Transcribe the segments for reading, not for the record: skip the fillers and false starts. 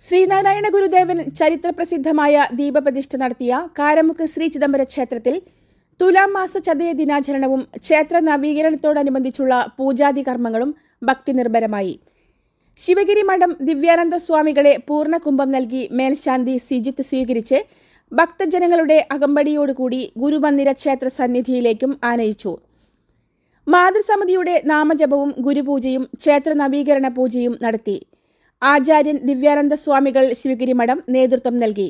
ശ്രീനാരായണ ഗുരുദേവൻ ചരിത്രപ്രസിദ്ധമായ ദീപപ്രതിഷ്ഠ നടത്തിയ കാരമുക്ക് ശ്രീ ചിദംബര ക്ഷേത്രത്തിൽ തുലാം മാസ ചതയ ദിനാചരണവും ക്ഷേത്ര നവീകരണത്തോടനുബന്ധിച്ചുള്ള പൂജാതി കർമ്മങ്ങളും ഭക്തിനിർഭരമായി. ശിവഗിരി മഠം ദിവ്യാനന്ദ സ്വാമികളെ പൂർണ്ണകുംഭം നൽകി മേൽശാന്തി സിജിത്ത് സ്വീകരിച്ച് ഭക്തജനങ്ങളുടെ അകമ്പടിയോടുകൂടി ഗുരുമന്ദിര ക്ഷേത്ര സന്നിധിയിലേക്കും ആനയിച്ചു. മാതൃസമിതിയുടെ നാമജപവും ഗുരുപൂജയും ക്ഷേത്ര നവീകരണ പൂജയും നടത്തി. ആചാര്യൻ ദിവ്യാനന്ദ സ്വാമികൾ ശിവഗിരി മഠം നേതൃത്വം നൽകി.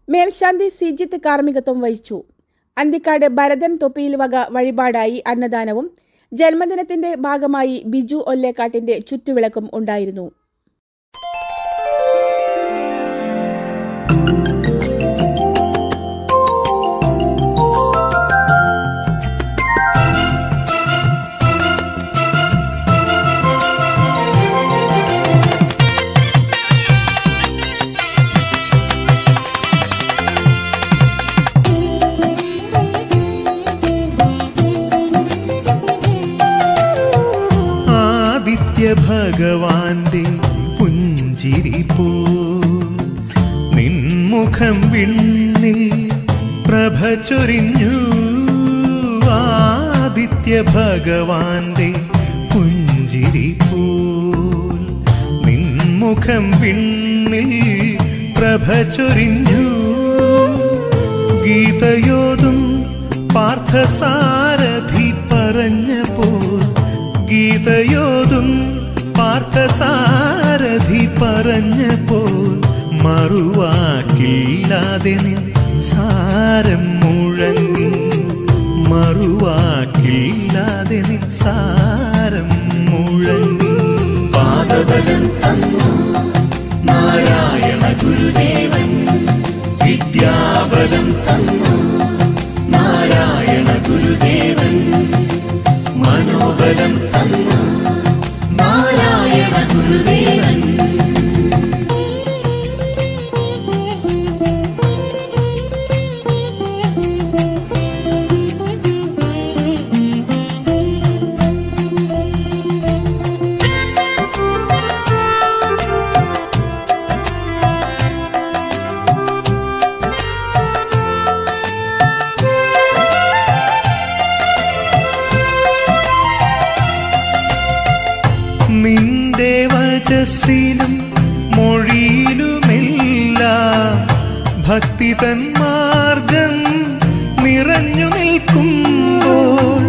മേൽശാന്തി സിജിത്ത് കാർമ്മികത്വം വഹിച്ചു. അന്തിക്കാട് ഭരതൻ തൊപ്പിയിൽ വക വഴിപാടായി അന്നദാനവും ജന്മദിനത്തിന്റെ ഭാഗമായി ബിജു ഒല്ലേക്കാട്ടിന്റെ ചുറ്റുവിളക്കും ഉണ്ടായിരുന്നു. ഭഗവാന്റെ പുഞ്ചിരി പോ നിൻമുഖം വിണ്ണിൽ പ്രഭ ചൊരിഞ്ഞു. ആദിത്യ ഭഗവാന്റെ പുഞ്ചിരി പോൽ നിൻമുഖം വിണ്ണിൽ പ്രഭ ചൊരിഞ്ഞു. ഗീതയോതും പാർത്ഥസാരഥി പറഞ്ഞപ്പോൾ ഗീതയോതും പാർത്ഥസാരഥി പറഞ്ഞപ്പോൾ മറുവാക്കില്ലാതെ നിൻ സാരം മുഴങ്ങി. മറുവാക്കില്ലാതെ നിൻ സാരം മുഴങ്ങി. പാദബലം തന്നു നാരായണ ഗുരുദേവൻ, വിദ്യാബലം തന്നു നാരായണ ഗുരുദേവൻ, മനോബലം തന്നു നാരായണ ഗുരുദേവൻ. നിന്റെ വചസ്സിലും മൊഴിയിലുമെല്ലാം ഭക്തി തൻ മാർഗം നിറഞ്ഞു നിൽക്കുമ്പോൾ.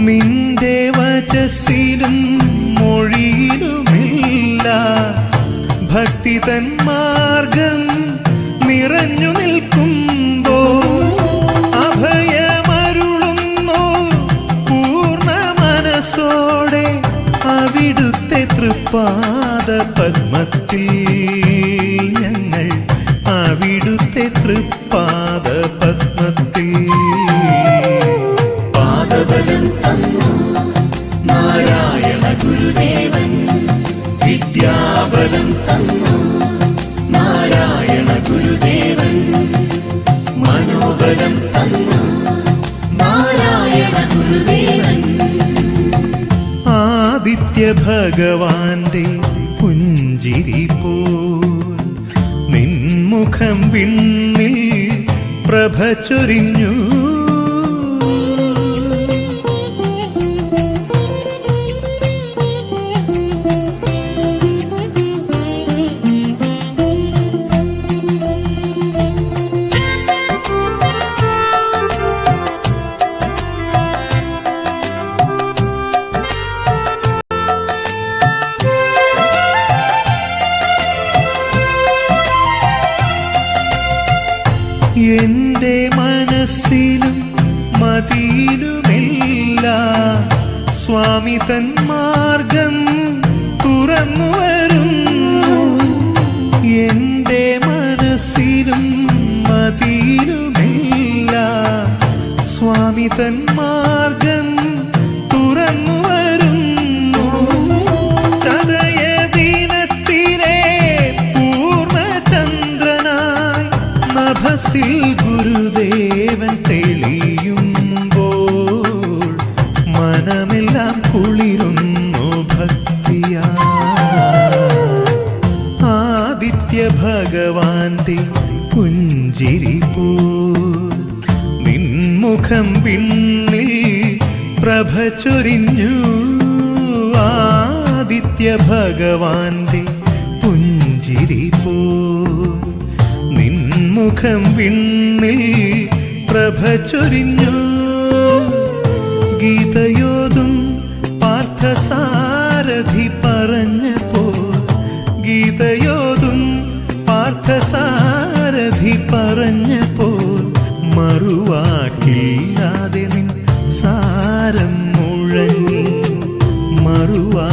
നിന്റെ വചസ്സിലും മൊഴിയിലുമെല്ലാം ഭക്തി തൻ മാർഗം നിറഞ്ഞു നിൽക്കുമ്പോൾ അഭയമരുളുന്നു പൂർണ്ണ മനസ്സോടെ അവിടുത്തെ തൃപ്പാദ പദ്മത്തിൽ ഞങ്ങൾ. അവിടുത്തെ തൃപ്പാദ പദ്മത്തിൽ. പാദബലം തന്നു നാരായണ ഗുരുദേവൻ, വിദ്യാബലം തന്നു നാരായണ ഗുരുദേവൻ, മനോബലം തന്നു നാരായണ ഗുരുദേവൻ. ആദിത്യ ഭഗവാന്റെ പുഞ്ചിരി പോൽ നിൻമുഖം വിണ്ണിൽ പ്രഭ ചൊരിഞ്ഞു. എന്റെ മനസ്സിലും മതിയിലുമെല്ലാം സ്വാമി തൻ മാർഗം തുറന്നു വരുന്നു. എന്റെ മനസ്സിലും മതിയിലുമെല്ലാം സ്വാമി തൻ മാർഗം തുറന്നു വരുന്നു. ചതയദിനത്തിലെ പൂർണ്ണചന്ദ്രനായി നഭസിൽ ഗുരുദേവൻ തെളിയുമ്പോൾ മനമെല്ലാം കുളിരുന്നു ഭക്തി. ഭഗവാന്റെ പുഞ്ചിരി പോൽ നിൻമുഖം വിണ്ണിൽ പ്രഭ ചൊരിഞ്ഞു ആദിത്യ ഭഗവാന്റെ പുഞ്ചിരി പോൽ നിൻമുഖം വിണ്ണിൽ പ്രഭ ചൊരിഞ്ഞു ഗീതയോതും പാർത്ഥസാരഥി പറഞ്ഞപ്പോൾ ഗീതയോതും പാർത്ഥസാരഥി പറഞ്ഞപ്പോൾ മറുവാക്കില്ലാതെ നിൻ സാരം മുഴങ്ങി മറുവാ